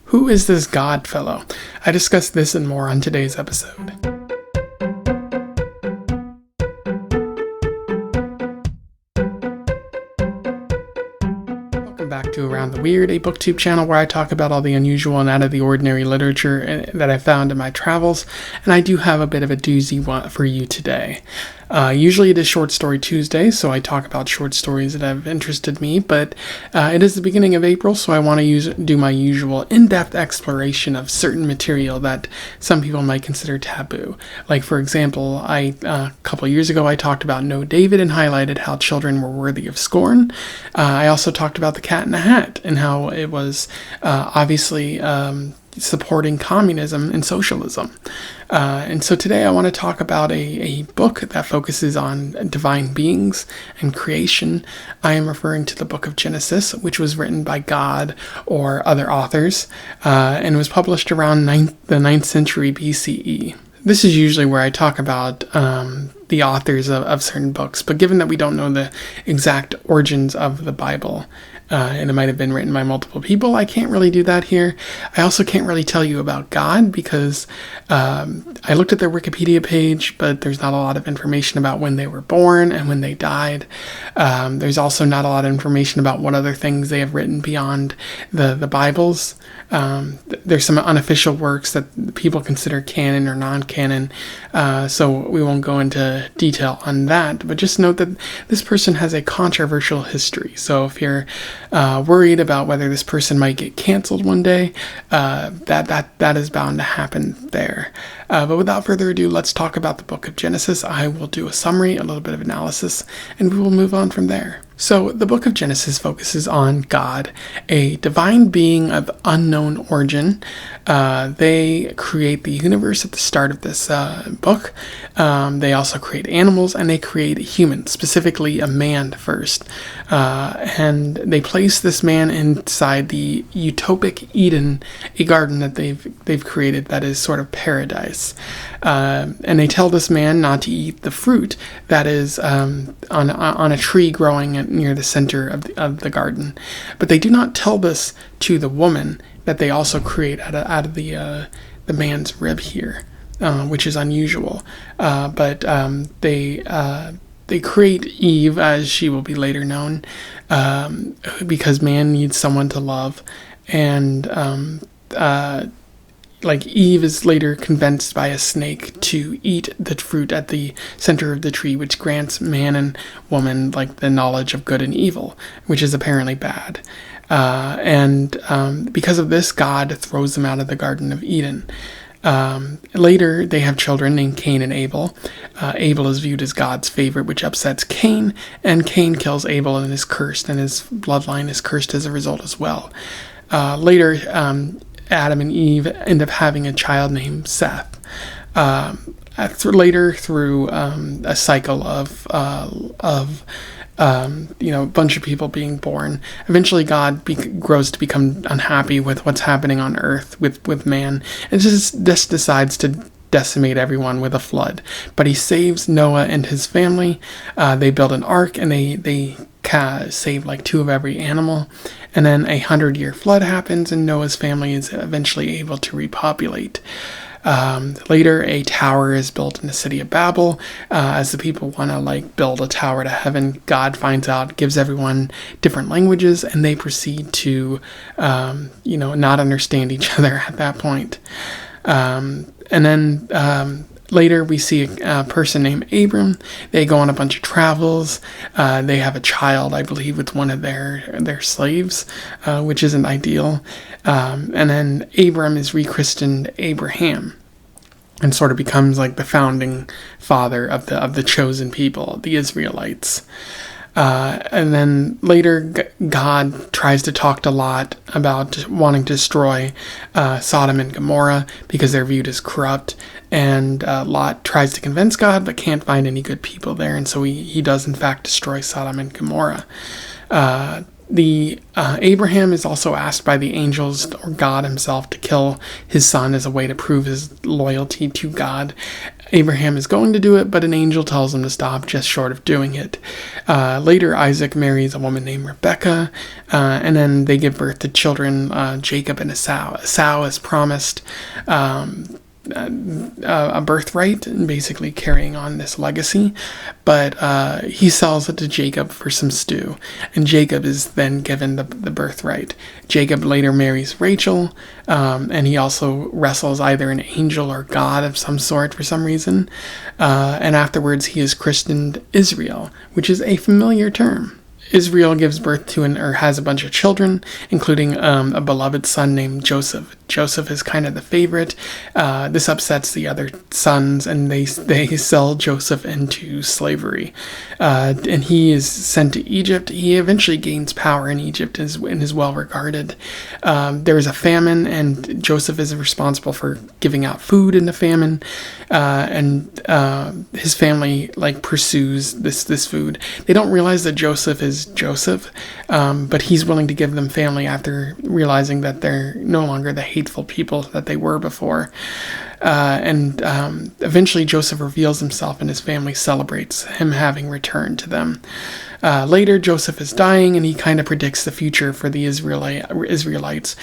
Who is this God fellow? I discuss this and more on today's episode. Welcome back to Around the Weird, a booktube channel where I talk about all the unusual and out of the ordinary literature that I found in my travels, and I do have a bit of a doozy one for you today. Usually it is Short Story Tuesday, so I talk about short stories that have interested me, but it is the beginning of April, so I want to do my usual in-depth exploration of certain material that some people might consider taboo. Like, for example, a couple years ago I talked about No David and highlighted how children were worthy of scorn. I also talked about The Cat in the Hat and how it was obviously supporting communism and socialism. And so today I want to talk about a book that focuses on divine beings and creation. I am referring to the book of Genesis, which was written by God or other authors, and was published around the 9th century BCE. This is usually where I talk about the authors of certain books, but given that we don't know the exact origins of the Bible, and it might have been written by multiple people, I can't really do that here. I also can't really tell you about God because I looked at their Wikipedia page, but there's not a lot of information about when they were born and when they died. There's also not a lot of information about what other things they have written beyond the Bibles. There's some unofficial works that people consider canon or non-canon, so we won't go into detail on that, but just note that this person has a controversial history. So if you're worried about whether this person might get canceled one day, that is bound to happen there. But without further ado, let's talk about the book of Genesis. I will do a summary, a little bit of analysis, and we will move on from there. So the book of Genesis focuses on God, a divine being of unknown origin. They create the universe at the start of this book. They also create animals, and they create humans, specifically a man first. And they place this man inside the utopic Eden, a garden that they've created that is sort of paradise. And they tell this man not to eat the fruit that is on a tree growing near the center of the garden. But they do not tell this to the woman that they also create out of the man's rib here, which is unusual. But they create Eve, as she will be later known, because man needs someone to love, and Eve is later convinced by a snake to eat the fruit at the center of the tree, which grants man and woman the knowledge of good and evil, which is apparently bad. And because of this, God throws them out of the Garden of Eden. Later, they have children named Cain and Abel. Abel is viewed as God's favorite, which upsets Cain, and Cain kills Abel and is cursed, and his bloodline is cursed as a result as well. Later, Adam and Eve end up having a child named Seth. Later, through a cycle of a bunch of people being born, eventually God grows to become unhappy with what's happening on Earth with man, and just decides to decimate everyone with a flood. But he saves Noah and his family. They build an ark, and they save 2 of every animal, and then a 100-year flood happens, and Noah's family is eventually able to repopulate. Later, a tower is built in the city of Babel. As the people want to build a tower to heaven, God finds out, gives everyone different languages, and they proceed to not understand each other at that point. And then later, we see a person named Abram. They go on a bunch of travels. They have a child, I believe, with one of their slaves, which isn't ideal. And then Abram is rechristened Abraham, and sort of becomes the founding father of the chosen people, the Israelites. And then later, God tries to talk to Lot about wanting to destroy Sodom and Gomorrah because they're viewed as corrupt. And Lot tries to convince God, but can't find any good people there. And so he does, in fact, destroy Sodom and Gomorrah. Abraham is also asked by the angels or God himself to kill his son as a way to prove his loyalty to God. Abraham is going to do it, but an angel tells him to stop just short of doing it. Later, Isaac marries a woman named Rebecca, and then they give birth to children, Jacob and Esau. Esau is promised a birthright and basically carrying on this legacy, but he sells it to Jacob for some stew, and Jacob is then given the birthright. Jacob later marries Rachel, and he also wrestles either an angel or God of some sort for some reason, and afterwards he is christened Israel, which is a familiar term. Israel gives birth to or has a bunch of children, including a beloved son named Joseph. Joseph is kind of the favorite. This upsets the other sons, and they sell Joseph into slavery. And he is sent to Egypt. He eventually gains power in Egypt and is well regarded. There is a famine, and Joseph is responsible for giving out food in the famine. And his family pursues this food. They don't realize that Joseph is Joseph, but he's willing to give them family after realizing that they're no longer the hateful people that they were before. And eventually Joseph reveals himself, and his family celebrates him having returned to them. Later, Joseph is dying, and he kind of predicts the future for the Israelites,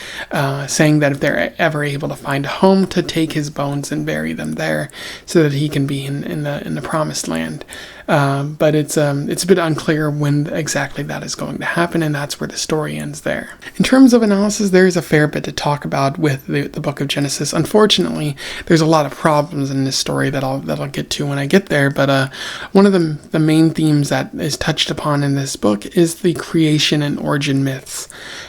saying that if they're ever able to find a home, to take his bones and bury them there, so that he can be in the promised land. But it's a bit unclear when exactly that is going to happen, and that's where the story ends there. In terms of analysis, there is a fair bit to talk about with the book of Genesis. Unfortunately, there's a lot of problems in this story that I'll get to when I get there, but one of the main themes that is touched upon in this book is the creation and origin myths.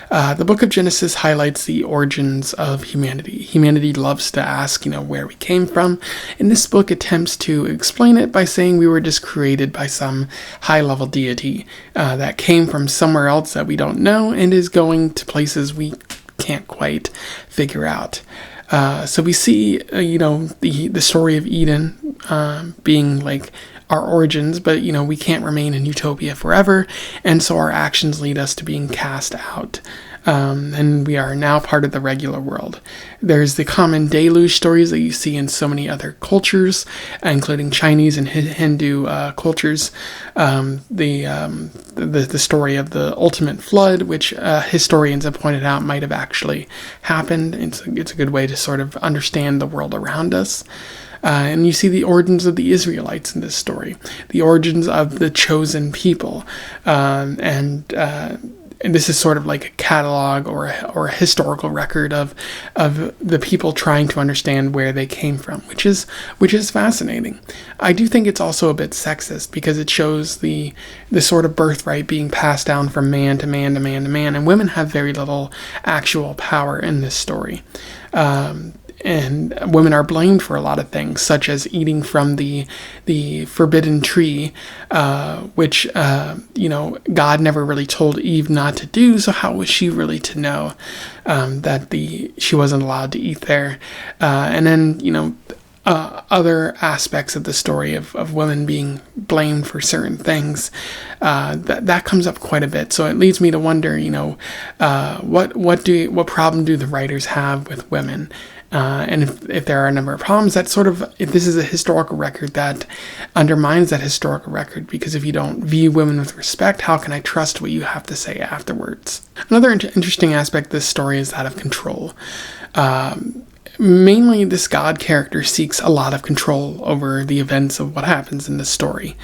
The book of Genesis highlights the origins of humanity. Humanity loves to ask, where we came from, and this book attempts to explain it by saying we were just created by some high-level deity that came from somewhere else that we don't know and is going to places we can't quite figure out. So we see, the story of Eden being our origins, but we can't remain in utopia forever, and so our actions lead us to being cast out. And we are now part of the regular world. There's the common deluge stories that you see in so many other cultures, including Chinese and Hindu cultures. The story of the ultimate flood, which historians have pointed out might have actually happened. It's a good way to sort of understand the world around us. And you see the origins of the Israelites in this story, the origins of the chosen people, and this is sort of like a catalog or a historical record of the people trying to understand where they came from, which is fascinating. I do think it's also a bit sexist because it shows the sort of birthright being passed down from man to man to man to man, and women have very little actual power in this story. And women are blamed for a lot of things, such as eating from the forbidden tree, which God never really told Eve not to do. So how was she really to know that she wasn't allowed to eat there? And then other aspects of the story of women being blamed for certain things, that comes up quite a bit. So it leads me to wonder, what problem do the writers have with women? And if there are a number of problems, that sort of, if this is a historical record that undermines that historical record, because if you don't view women with respect, how can I trust what you have to say afterwards? Another interesting aspect of this story is that of control. Mainly, this God character seeks a lot of control over the events of what happens in the story.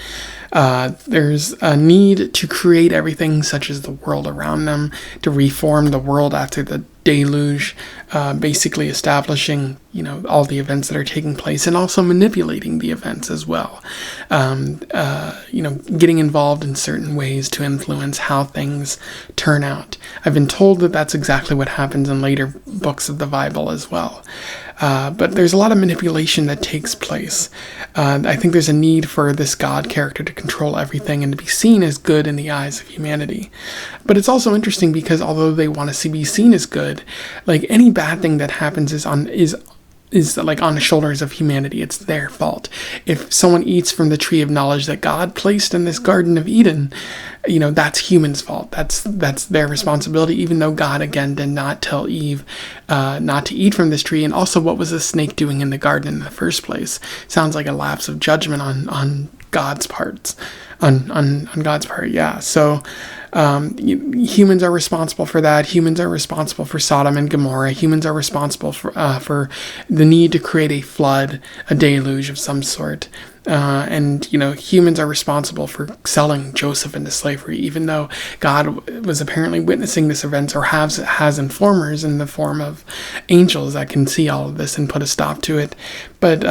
There's a need to create everything, such as the world around them, to reform the world after the deluge, basically establishing, all the events that are taking place, and also manipulating the events as well. Getting involved in certain ways to influence how things turn out. I've been told that that's exactly what happens in later books of the Bible as well. But there's a lot of manipulation that takes place. I think there's a need for this God character to control everything and to be seen as good in the eyes of humanity. But it's also interesting because although they want to be seen as good, any bad thing that happens is is like on the shoulders of humanity. It's their fault. If someone eats from the tree of knowledge that God placed in this Garden of Eden, that's humans' fault. That's their responsibility, even though God, again, did not tell Eve not to eat from this tree. And also, what was the snake doing in the garden in the first place? Sounds like a lapse of judgment on God's parts. On God's part, yeah. So humans are responsible for that. Humans are responsible for Sodom and Gomorrah. Humans are responsible for the need to create a flood, a deluge of some sort. And humans are responsible for selling Joseph into slavery, even though God was apparently witnessing this event, or has informers in the form of angels that can see all of this and put a stop to it. But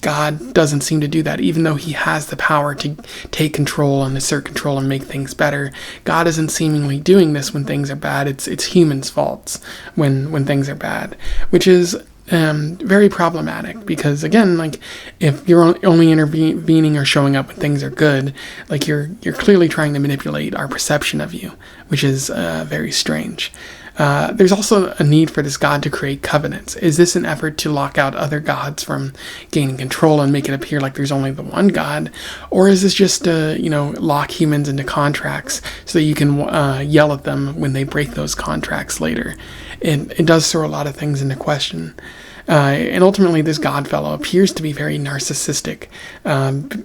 God doesn't seem to do that, even though he has the power to take control and assert control and make things better. God isn't seemingly doing this when things are bad. It's humans' faults when things are bad, which is very problematic, because again, like, if you're only intervening or showing up when things are good, like, you're clearly trying to manipulate our perception of you, which is very strange. There's also a need for this God to create covenants. Is this an effort to lock out other gods from gaining control and make it appear like there's only the one God? Or is this just to, lock humans into contracts so that you can yell at them when they break those contracts later? It does throw a lot of things into question. And ultimately, this God fellow appears to be very narcissistic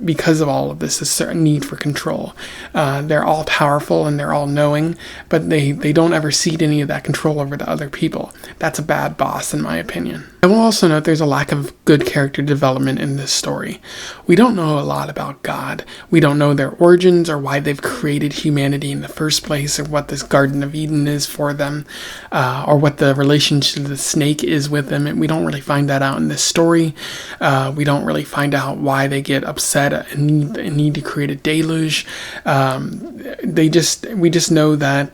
because of all of this need for control. They're all powerful and they're all knowing, but they don't ever cede any of that control over to other people. That's a bad boss, in my opinion. I will also note there's a lack of good character development in this story. We don't know a lot about God. We don't know their origins or why they've created humanity in the first place, or what this Garden of Eden is for them, or what the relationship to the snake is with them. And we don't really find that out in this story. We don't really find out why they get upset and need to create a deluge. We just know that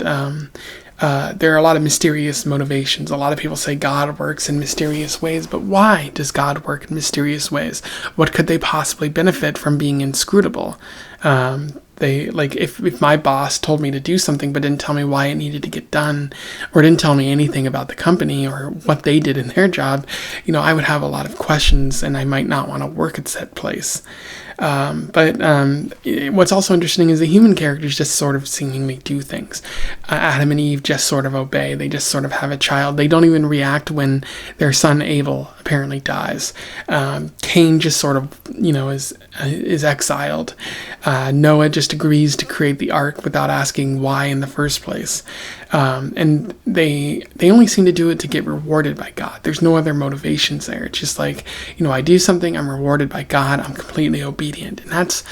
there are a lot of mysterious motivations. A lot of people say God works in mysterious ways, but why does God work in mysterious ways? What could they possibly benefit from being inscrutable? If my boss told me to do something but didn't tell me why it needed to get done, or didn't tell me anything about the company or what they did in their job, I would have a lot of questions and I might not want to work at said place. What's also interesting is the human characters just sort of seemingly do things. Adam and Eve just sort of obey. They just sort of have a child. They don't even react when their son Abel apparently dies. Cain just sort of, is exiled. Noah just agrees to create the ark without asking why in the first place. And they only seem to do it to get rewarded by God. There's no other motivations there. It's just like, I do something, I'm rewarded by God, I'm completely obedient. And that's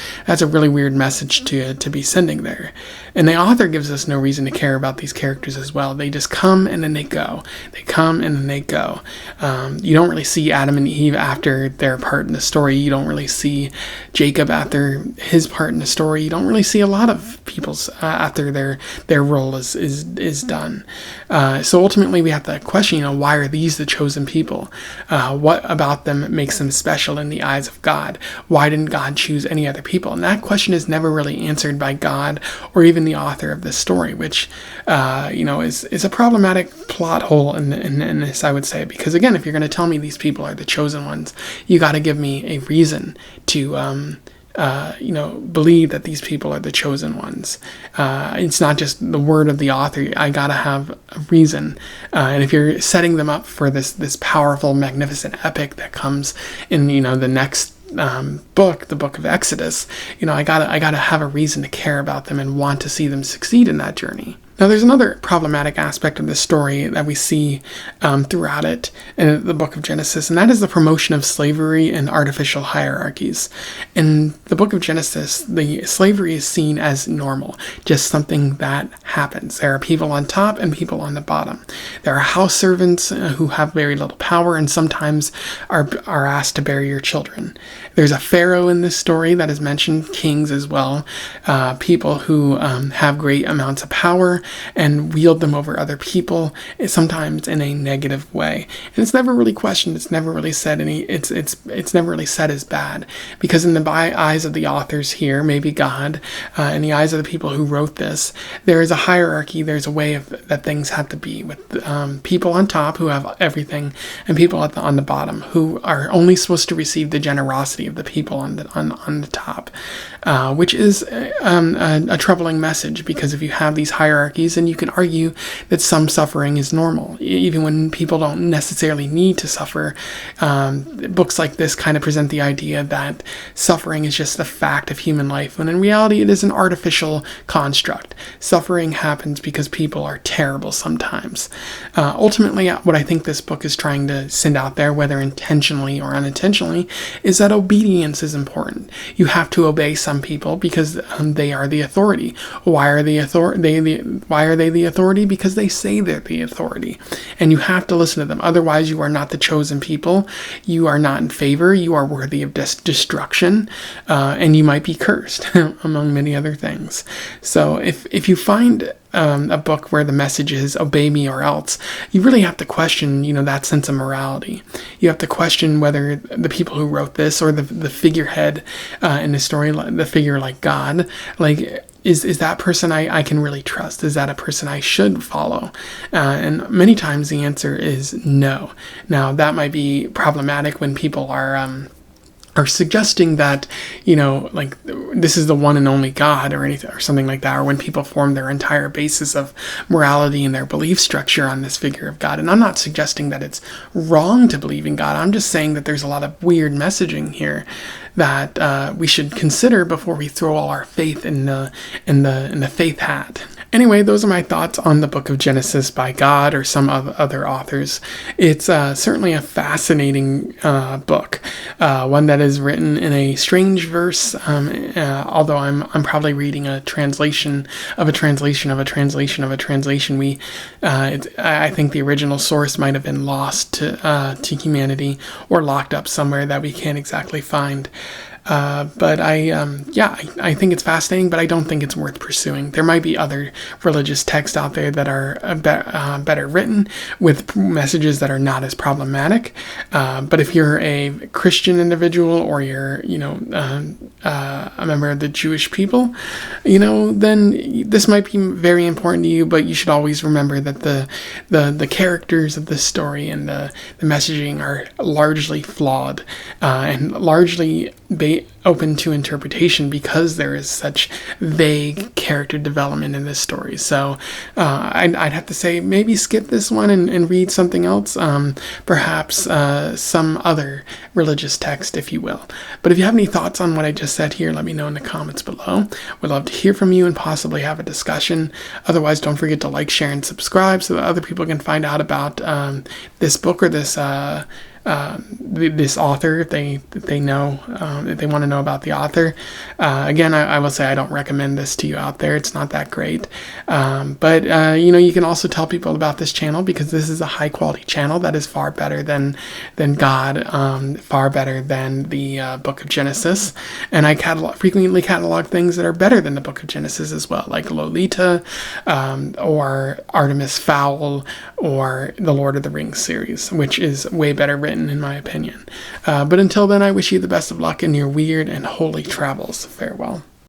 a really weird message to be sending there. And the author gives us no reason to care about these characters as well. They just come and then they go. They come and then they go. You don't really see Adam and Eve after their part in the story. You don't really see Jacob after his part in the story. You don't really see a lot of people's after their role is done. So ultimately we have to question, why are these the chosen people? What about them makes them special in the eyes of God? Why didn't God choose any other people? And that question is never really answered by God or even the author of this story, which is a problematic plot hole in this, I would say, because again, if you're going to tell me these people are the chosen ones, you got to give me a reason to believe that these people are the chosen ones. It's not just the word of the author. I gotta have a reason. And if you're setting them up for this powerful, magnificent epic that comes in, the next book, the book of Exodus, I gotta have a reason to care about them and want to see them succeed in that journey. Now, there's another problematic aspect of this story that we see throughout it in the book of Genesis, and that is the promotion of slavery and artificial hierarchies. In the book of Genesis, the slavery is seen as normal, just something that happens. There are people on top and people on the bottom. There are house servants who have very little power and sometimes are asked to bury your children. There's a pharaoh in this story that is mentioned, kings as well, people who have great amounts of power, and wield them over other people, sometimes in a negative way. And it's never really questioned. It's never really said it's never really said as bad, because in the eyes of the authors here, maybe God, in the eyes of the people who wrote this, there is a hierarchy. There's a way that things have to be, with people on top who have everything, and people on the bottom who are only supposed to receive the generosity of the people on the top, which is a troubling message, because if you have these hierarchies, then you can argue that some suffering is normal, even when people don't necessarily need to suffer. Books like this kind of present the idea that suffering is just a fact of human life, when in reality it is an artificial construct. Suffering happens because people are terrible sometimes. Ultimately, what I think this book is trying to send out there, whether intentionally or unintentionally, is that obedience is important. You have to obey some people because they are the authority. Why are they the authority? Because they say they're the authority, and you have to listen to them. Otherwise, you are not the chosen people. You are not in favor. You are worthy of destruction, and you might be cursed, among many other things. So if you find a book where the message is obey me or else, you really have to question, that sense of morality. You have to question whether the people who wrote this, or the figurehead in the story, the figure like God, is that person I can really trust? Is that a person I should follow? And many times the answer is no. Now, that might be problematic when people are suggesting that, this is the one and only God, or anything, or something like that, or when people form their entire basis of morality and their belief structure on this figure of God. And I'm not suggesting that it's wrong to believe in God. I'm just saying that there's a lot of weird messaging here that we should consider before we throw all our faith in the faith hat. Anyway, those are my thoughts on the book of Genesis by God or some other authors. It's certainly a fascinating book, one that is written in a strange verse, although I'm probably reading a translation of a translation of a translation of a translation. I think the original source might have been lost to humanity, or locked up somewhere that we can't exactly find. But I think it's fascinating, but I don't think it's worth pursuing. There might be other religious texts out there that are better written, with messages that are not as problematic. But if you're a Christian individual, or you're, a member of the Jewish people, then this might be very important to you. But you should always remember that the characters of the story and the messaging are largely flawed, and largely open to interpretation, because there is such vague character development in this story. So I'd have to say maybe skip this one and read something else, perhaps some other religious text, if you will. But if you have any thoughts on what I just said here, let me know in the comments below. We'd love to hear from you and possibly have a discussion. Otherwise, don't forget to like, share, and subscribe so that other people can find out about this book, or this author, if they know, if they want to know about the author. Again, I will say I don't recommend this to you out there. It's not that great. But you can also tell people about this channel, because this is a high quality channel that is far better than God, far better than the book of Genesis. And I frequently catalog things that are better than the book of Genesis as well, like Lolita, or Artemis Fowl, or the Lord of the Rings series, which is way better written, in my opinion. But until then, I wish you the best of luck in your weird and holy travels. Farewell.